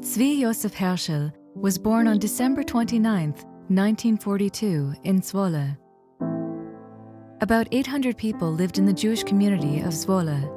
Josef Hershel was born on December 29, 1942, in Zwolle. About 800 people lived in the Jewish community of Zwolle.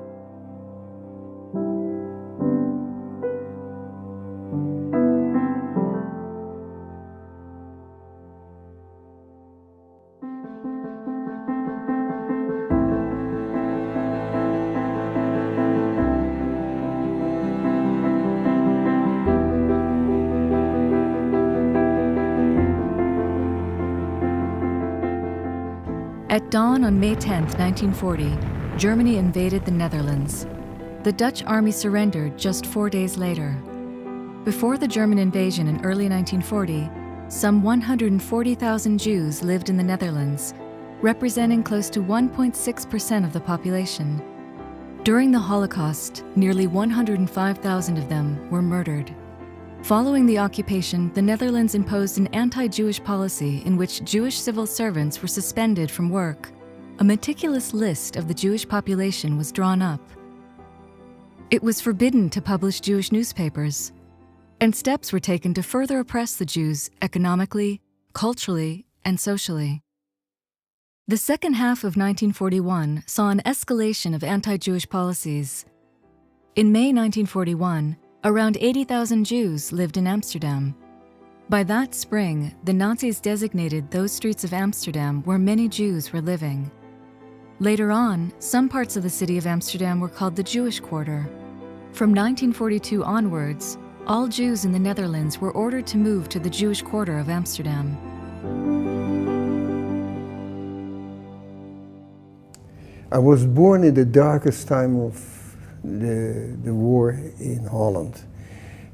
At dawn on May 10, 1940, Germany invaded the Netherlands. The Dutch army surrendered just 4 days later. Before the German invasion in early 1940, some 140,000 Jews lived in the Netherlands, representing close to 1.6% of the population. During the Holocaust, nearly 105,000 of them were murdered. Following the occupation, the Netherlands imposed an anti-Jewish policy in which Jewish civil servants were suspended from work. A meticulous list of the Jewish population was drawn up. It was forbidden to publish Jewish newspapers, and steps were taken to further oppress the Jews economically, culturally, and socially. The second half of 1941 saw an escalation of anti-Jewish policies. In May 1941, around 80,000 Jews lived in Amsterdam. By that spring, the Nazis designated those streets of Amsterdam where many Jews were living. Later on, some parts of the city of Amsterdam were called the Jewish Quarter. From 1942 onwards, all Jews in the Netherlands were ordered to move to the Jewish Quarter of Amsterdam. I was born in the darkest time of the war in Holland.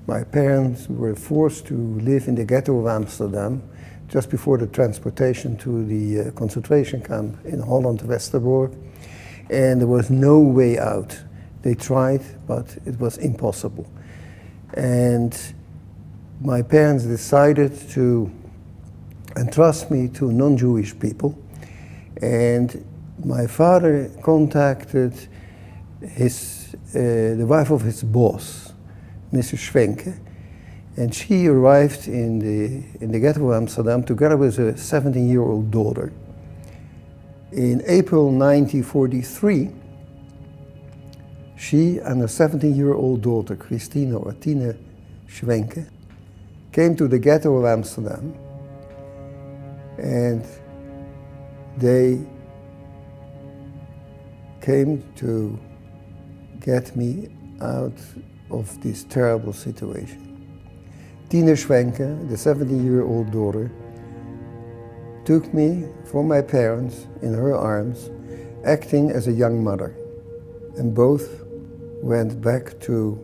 My parents were forced to live in the ghetto of Amsterdam just before the transportation to the concentration camp in Holland, Westerbork, and there was no way out. They tried, but it was impossible. And my parents decided to entrust me to non-Jewish people, and my father contacted the wife of his boss, Mrs. Schwenke, and she arrived in the ghetto of Amsterdam together with a 17-year-old daughter. In April 1943, she and her 17-year-old daughter, Christine or Tine Schwenke, came to the ghetto of Amsterdam, and they came to get me out of this terrible situation. Tine Schwenke, the 17-year-old daughter, took me from my parents in her arms, acting as a young mother, and both went back to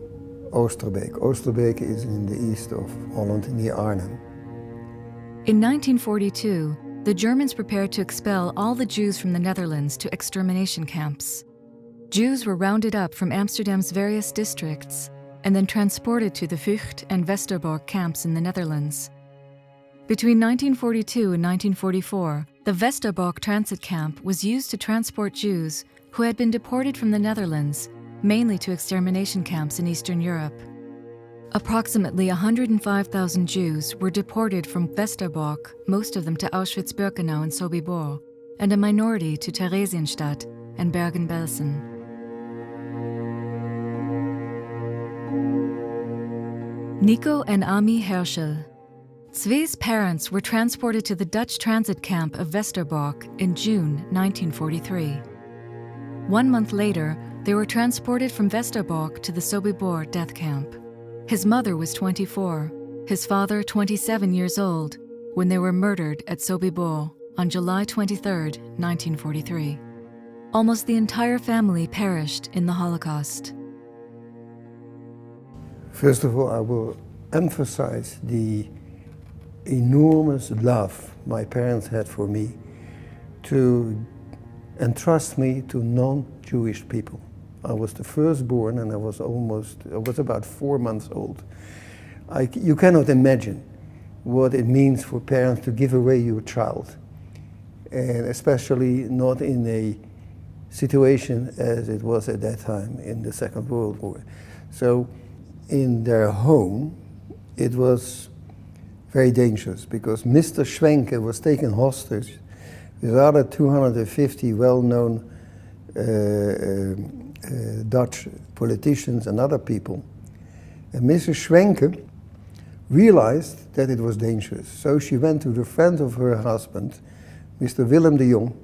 Oosterbeek. Oosterbeek is in the east of Holland, near Arnhem. In 1942, the Germans prepared to expel all the Jews from the Netherlands to extermination camps. Jews were rounded up from Amsterdam's various districts and then transported to the Vught and Westerbork camps in the Netherlands. Between 1942 and 1944, the Westerbork transit camp was used to transport Jews who had been deported from the Netherlands, mainly to extermination camps in Eastern Europe. Approximately 105,000 Jews were deported from Westerbork, most of them to Auschwitz-Birkenau and Sobibor, and a minority to Theresienstadt and Bergen-Belsen. Nico and Ami Hershel. Zwe's parents were transported to the Dutch transit camp of Westerbork in June 1943. 1 month later, they were transported from Westerbork to the Sobibor death camp. His mother was 24, his father 27 years old, when they were murdered at Sobibor on July 23, 1943. Almost the entire family perished in the Holocaust. First of all, I will emphasize the enormous love my parents had for me to entrust me to non-Jewish people. I was the firstborn, and I was about 4 months old. You cannot imagine what it means for parents to give away your child, and especially not in a situation as it was at that time in the Second World War. So in their home, it was very dangerous because Mr. Schwenke was taken hostage with other 250 well-known Dutch politicians and other people. And Mrs. Schwenke realized that it was dangerous. So she went to the friend of her husband, Mr. Willem de Jong,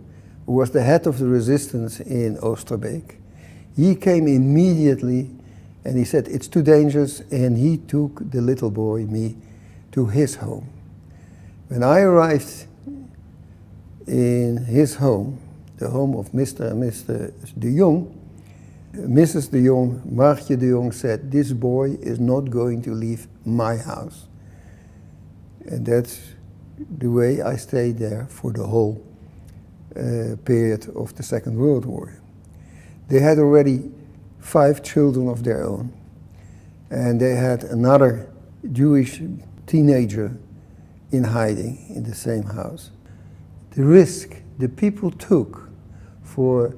who was the head of the resistance in Oosterbeek. He came immediately and he said, it's too dangerous, and he took the little boy, me, to his home. When I arrived in his home, the home of Mr. and Mr. de Jong, Mrs. de Jong, Martje de Jong, said, this boy is not going to leave my house. And that's the way I stayed there for the whole period of the Second World War. They had already 5 children of their own, and they had another Jewish teenager in hiding in the same house. The risk the people took for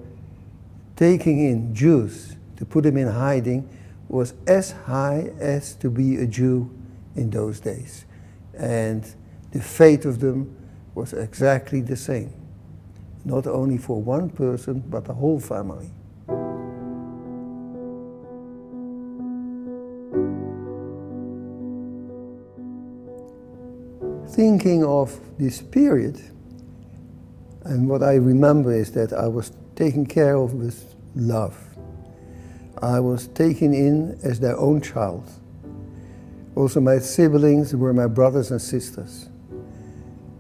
taking in Jews to put them in hiding was as high as to be a Jew in those days. And the fate of them was exactly the same. Not only for one person, but the whole family. Thinking of this period, and what I remember is that I was taken care of with love. I was taken in as their own child. Also, my siblings were my brothers and sisters.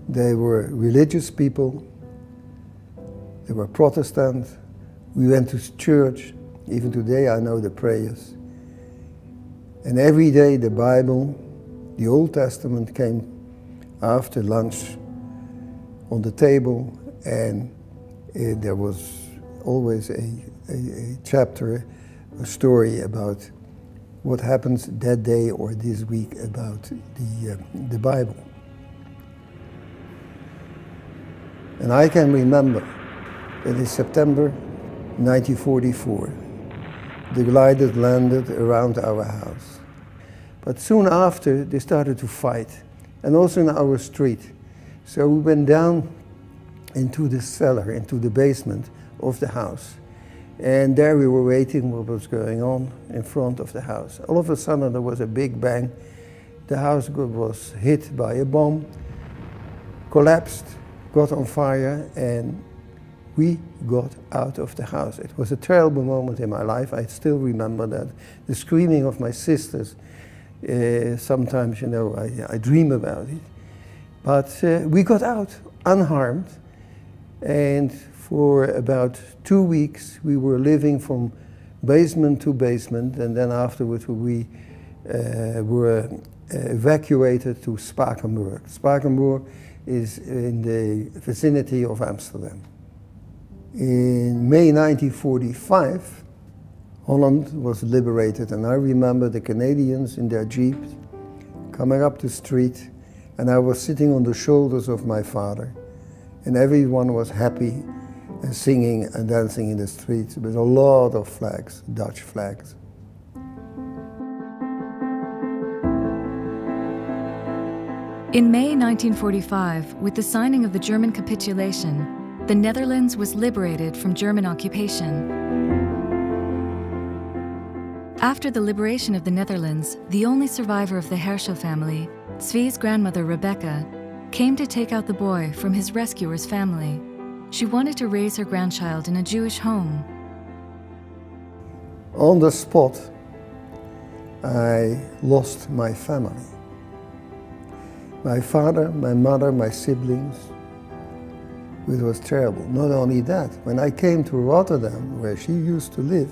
They were religious people. They were Protestant. We went to church. Even today I know the prayers. And every day the Bible, the Old Testament, came after lunch on the table, and there was always a chapter, a story about what happens that day or this week about the Bible. And I can remember that in September 1944, the gliders landed around our house. But soon after, they started to fight, and also in our street. So we went down into the cellar, into the basement of the house. And there we were waiting what was going on in front of the house. All of a sudden there was a big bang. The house was hit by a bomb, collapsed, got on fire, and we got out of the house. It was a terrible moment in my life. I still remember that. The screaming of my sisters. Sometimes, you know, I dream about it. But we got out unharmed, and for about 2 weeks we were living from basement to basement, and then afterwards we were evacuated to Spakenburg. Spakenburg is in the vicinity of Amsterdam. In May 1945, Holland was liberated, and I remember the Canadians in their jeeps coming up the street, and I was sitting on the shoulders of my father, and everyone was happy and singing and dancing in the streets with a lot of flags, Dutch flags. In May 1945, with the signing of the German capitulation, the Netherlands was liberated from German occupation. After the liberation of the Netherlands, the only survivor of the Hershel family, Zvi's grandmother Rebecca, came to take out the boy from his rescuer's family. She wanted to raise her grandchild in a Jewish home. On the spot, I lost my family. My father, my mother, my siblings. It was terrible. Not only that, when I came to Rotterdam, where she used to live,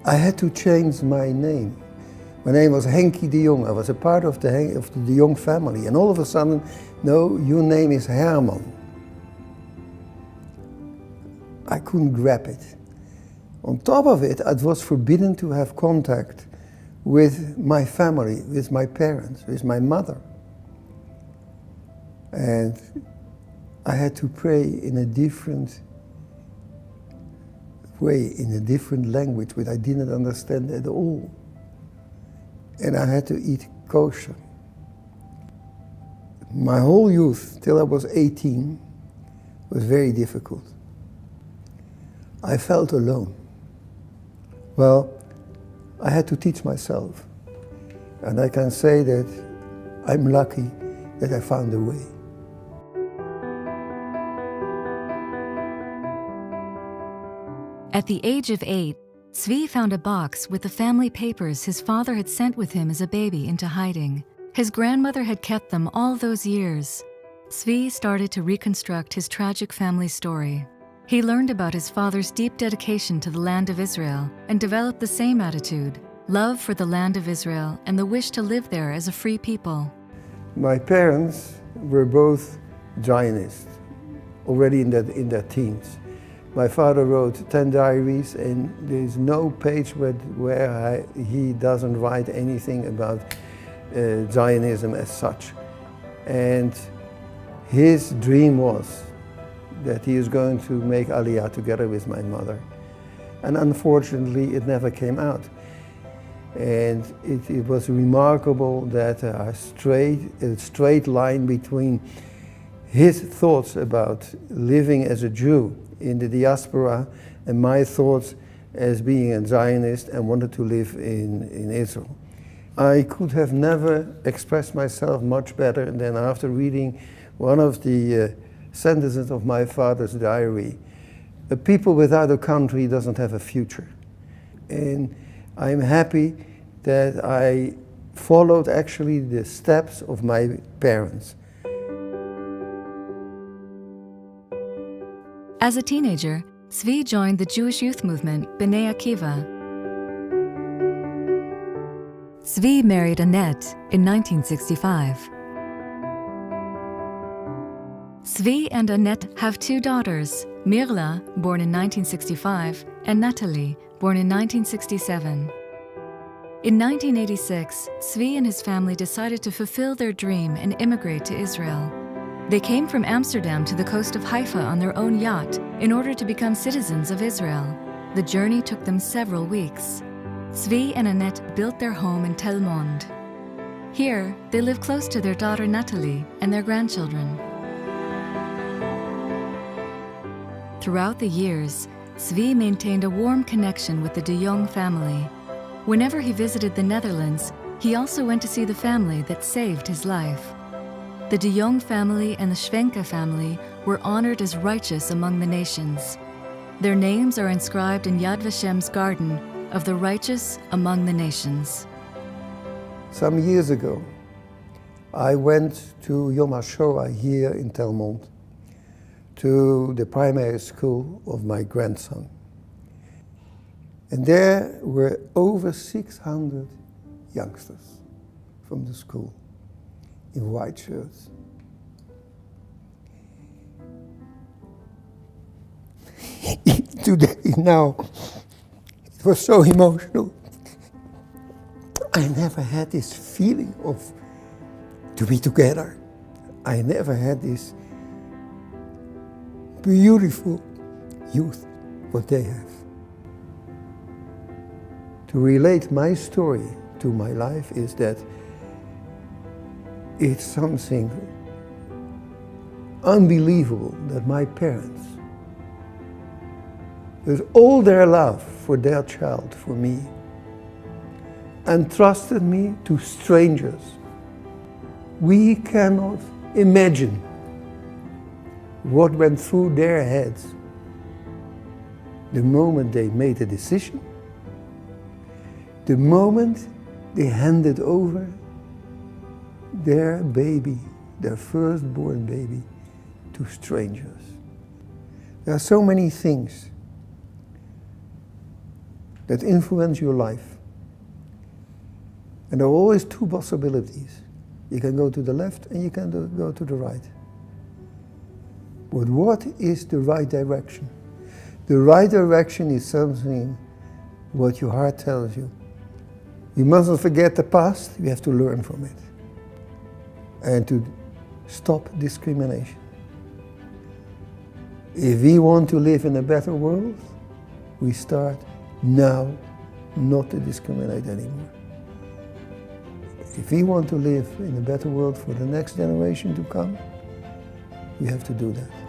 I had to change my name. My name was Henkie de Jong. I was a part of the de Jong family. And all of a sudden, no, your name is Herman. I couldn't grab it. On top of it, it was forbidden to have contact with my family, with my parents, with my mother. And I had to pray in a different way, in a different language, which I didn't understand at all. And I had to eat kosher. My whole youth, till I was 18, was very difficult. I felt alone. Well, I had to teach myself. And I can say that I'm lucky that I found a way. At the age of 8, Zvi found a box with the family papers his father had sent with him as a baby into hiding. His grandmother had kept them all those years. Zvi started to reconstruct his tragic family story. He learned about his father's deep dedication to the land of Israel and developed the same attitude, love for the land of Israel and the wish to live there as a free people. My parents were both Zionists, already in their teens. My father wrote 10 diaries, and there's no page where he doesn't write anything about Zionism as such. And his dream was that he is going to make Aliyah together with my mother. And unfortunately, it never came out. And it was remarkable that a straight line between his thoughts about living as a Jew in the diaspora and my thoughts as being a Zionist and wanted to live in Israel. I could have never expressed myself much better than after reading one of the sentences of my father's diary. A people without a country doesn't have a future. And I'm happy that I followed actually the steps of my parents. As a teenager, Zvi joined the Jewish youth movement B'nai Akiva. Zvi married Annette in 1965. Zvi and Annette have 2 daughters, Mirla, born in 1965, and Natalie, born in 1967. In 1986, Zvi and his family decided to fulfill their dream and immigrate to Israel. They came from Amsterdam to the coast of Haifa on their own yacht in order to become citizens of Israel. The journey took them several weeks. Zvi and Annette built their home in Tel Mond. Here, they live close to their daughter Natalie and their grandchildren. Throughout the years, Zvi maintained a warm connection with the de Jong family. Whenever he visited the Netherlands, he also went to see the family that saved his life. The de Jong family and the Schwenke family were honored as righteous among the nations. Their names are inscribed in Yad Vashem's garden of the righteous among the nations. Some years ago, I went to Yom HaShoah here in Tel Mond, to the primary school of my grandson. And there were over 600 youngsters from the school in white shirts. Today, now, it was so emotional. I never had this feeling of to be together. I never had this beautiful youth, what they have. To relate my story to my life is that it's something unbelievable that my parents, with all their love for their child, for me, entrusted me to strangers. We cannot imagine what went through their heads the moment they made a decision, the moment they handed over their baby, their firstborn baby, to strangers. There are so many things that influence your life. And there are always 2 possibilities. You can go to the left and you can go to the right. But what is the right direction? The right direction is something what your heart tells you. You mustn't forget the past, you have to learn from it. And to stop discrimination. If we want to live in a better world, we start now not to discriminate anymore. If we want to live in a better world for the next generation to come, we have to do that.